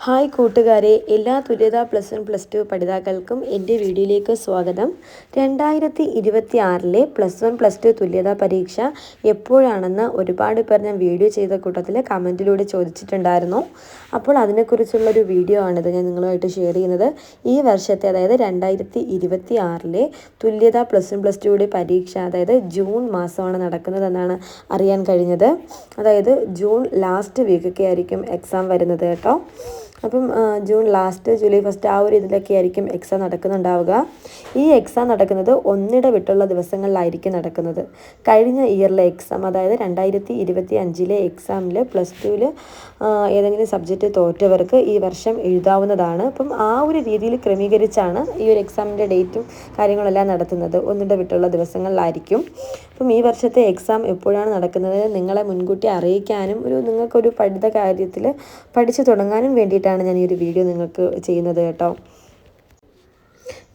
Hi കൂട്ടുകാരെ, എല്ലാ തുല്യതാ +1 +2 പഠിതാക്കൾക്കും എൻ്റെ വീഡിയോയിലേക്ക് സ്വാഗതം. 2026 +1 +2 തുല്യതാ പരീക്ഷ എപ്പോഴാണെന്ന് ഒരുപാട് പേർ ഞാൻ വീഡിയോ ചെയ്ത കൂട്ടത്തിൽ കമൻറ്റിലൂടെ ചോദിച്ചിട്ടുണ്ടായിരുന്നു. അപ്പോൾ അതിനെക്കുറിച്ചുള്ളൊരു വീഡിയോ ആണിത് ഞാൻ നിങ്ങളുമായിട്ട് ഷെയർ ചെയ്യുന്നത്. ഈ വർഷത്തെ അതായത് 2026 തുല്യതാ +1 +2 പരീക്ഷ അതായത് ജൂൺ മാസമാണ് നടക്കുന്നതെന്നാണ് അറിയാൻ കഴിഞ്ഞത്. അതായത് ജൂൺ ലാസ്റ്റ് വീക്കൊക്കെ ആയിരിക്കും എക്സാം വരുന്നത് കേട്ടോ. അപ്പം ജൂൺ ലാസ്റ്റ് ജൂലൈ ഫസ്റ്റ് ആ ഒരു ഇതിലൊക്കെ ആയിരിക്കും എക്സാം നടക്കുന്നുണ്ടാവുക. ഈ എക്സാം നടക്കുന്നത് ഒന്നിടവിട്ടുള്ള ദിവസങ്ങളിലായിരിക്കും നടക്കുന്നത്. കഴിഞ്ഞ ഇയറിലെ എക്സാം അതായത് 2025 എക്സാമിൽ +2 ഏതെങ്കിലും സബ്ജക്റ്റ് തോറ്റവർക്ക് ഈ വർഷം എഴുതാവുന്നതാണ്. അപ്പം ആ ഒരു രീതിയിൽ ക്രമീകരിച്ചാണ് ഈ ഒരു എക്സാമിൻ്റെ ഡേറ്റും കാര്യങ്ങളെല്ലാം നടത്തുന്നത്. ഒന്നിടവിട്ടുള്ള ദിവസങ്ങളിലായിരിക്കും. അപ്പം ഈ വർഷത്തെ എക്സാം എപ്പോഴാണ് നടക്കുന്നത് നിങ്ങളെ മുൻകൂട്ടി അറിയിക്കാനും നിങ്ങൾക്കൊരു പഠിത കാര്യത്തിൽ പഠിച്ചു തുടങ്ങാനും വേണ്ടിയിട്ടാണ് ഞാൻ ഈ ഒരു വീഡിയോ നിങ്ങൾക്ക് ചെയ്യുന്നത് കേട്ടോ.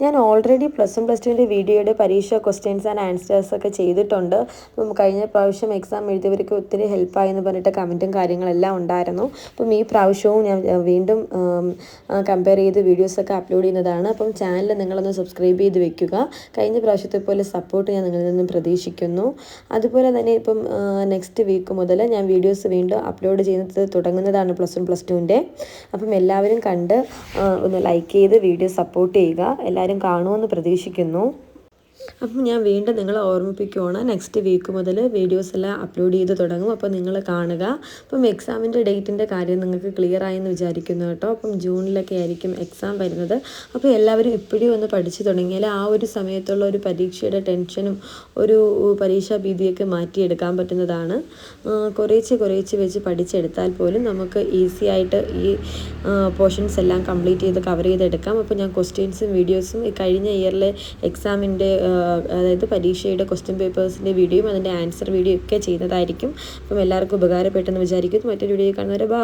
ഞാൻ ഓൾറെഡി +1 +2 വീഡിയോയുടെ പരീക്ഷ ക്വസ്റ്റ്യൻസ് ആൻഡ് ആൻസേഴ്സ് ഒക്കെ ചെയ്തിട്ടുണ്ട്. അപ്പം കഴിഞ്ഞ പ്രാവശ്യം എക്സാം എഴുതിയവർക്ക് ഒത്തിരി ഹെൽപ്പായെന്ന് പറഞ്ഞിട്ട് കമൻറ്റും കാര്യങ്ങളെല്ലാം ഉണ്ടായിരുന്നു. അപ്പം ഈ പ്രാവശ്യവും ഞാൻ വീണ്ടും കമ്പയർ ചെയ്ത് വീഡിയോസൊക്കെ അപ്ലോഡ് ചെയ്യുന്നതാണ്. അപ്പം ചാനൽ നിങ്ങളൊന്ന് സബ്സ്ക്രൈബ് ചെയ്ത് വെക്കുക. കഴിഞ്ഞ പ്രാവശ്യത്തെ പോലെ സപ്പോർട്ട് ഞാൻ നിങ്ങളിൽ നിന്നും പ്രതീക്ഷിക്കുന്നു. അതുപോലെ തന്നെ ഇപ്പം നെക്സ്റ്റ് വീക്ക് മുതൽ ഞാൻ വീഡിയോസ് വീണ്ടും അപ്ലോഡ് ചെയ്യുന്നത് തുടങ്ങുന്നതാണ് +1 +2. അപ്പം എല്ലാവരും കണ്ട് ഒന്ന് ലൈക്ക് ചെയ്ത് വീഡിയോ സപ്പോർട്ട് ചെയ്യുക. എല്ലാവരും കാണുമെന്ന് പ്രതീക്ഷിക്കുന്നു. അപ്പം ഞാൻ വീണ്ടും നിങ്ങളെ ഓർമ്മിപ്പിക്കുകയാണ്, നെക്സ്റ്റ് വീക്ക് മുതൽ വീഡിയോസ് എല്ലാം അപ്ലോഡ് ചെയ്ത് തുടങ്ങും. അപ്പോൾ നിങ്ങൾ കാണുക. അപ്പം എക്സാമിൻ്റെ ഡേറ്റിൻ്റെ കാര്യം നിങ്ങൾക്ക് ക്ലിയർ ആയെന്ന് വിചാരിക്കുന്നു കേട്ടോ. അപ്പം ജൂണിലൊക്കെ ആയിരിക്കും എക്സാം വരുന്നത്. അപ്പോൾ എല്ലാവരും ഇപ്പോഴും ഒന്ന് പഠിച്ചു തുടങ്ങിയാൽ ആ ഒരു സമയത്തുള്ള ഒരു പരീക്ഷയുടെ ടെൻഷനും ഒരു പരീക്ഷാ ഭീതിയൊക്കെ മാറ്റിയെടുക്കാൻ പറ്റുന്നതാണ്. കുറേശ്ശെ വെച്ച് പഠിച്ചെടുത്താൽ പോലും നമുക്ക് ഈസി ആയിട്ട് ഈ പോർഷൻസ് എല്ലാം കംപ്ലീറ്റ് ചെയ്ത് കവർ ചെയ്തെടുക്കാം. അപ്പോൾ ഞാൻ ക്വസ്റ്റ്യൻസും വീഡിയോസും കഴിഞ്ഞ ഇയറിലെ എക്സാമിൻ്റെ അതായത് പരീക്ഷയുടെ ക്വസ്റ്റ്യൻ പേപ്പേഴ്സിൻ്റെ വീഡിയോയും അതിൻ്റെ ആൻസർ വീഡിയോ ഒക്കെ ചെയ്യുന്നതായിരിക്കും. അപ്പം എല്ലാവർക്കും ഉപകാരപ്പെട്ടെന്ന് വിചാരിക്കുന്നു. മറ്റൊരു വീഡിയോ കാണുന്നവരെ ബൈ.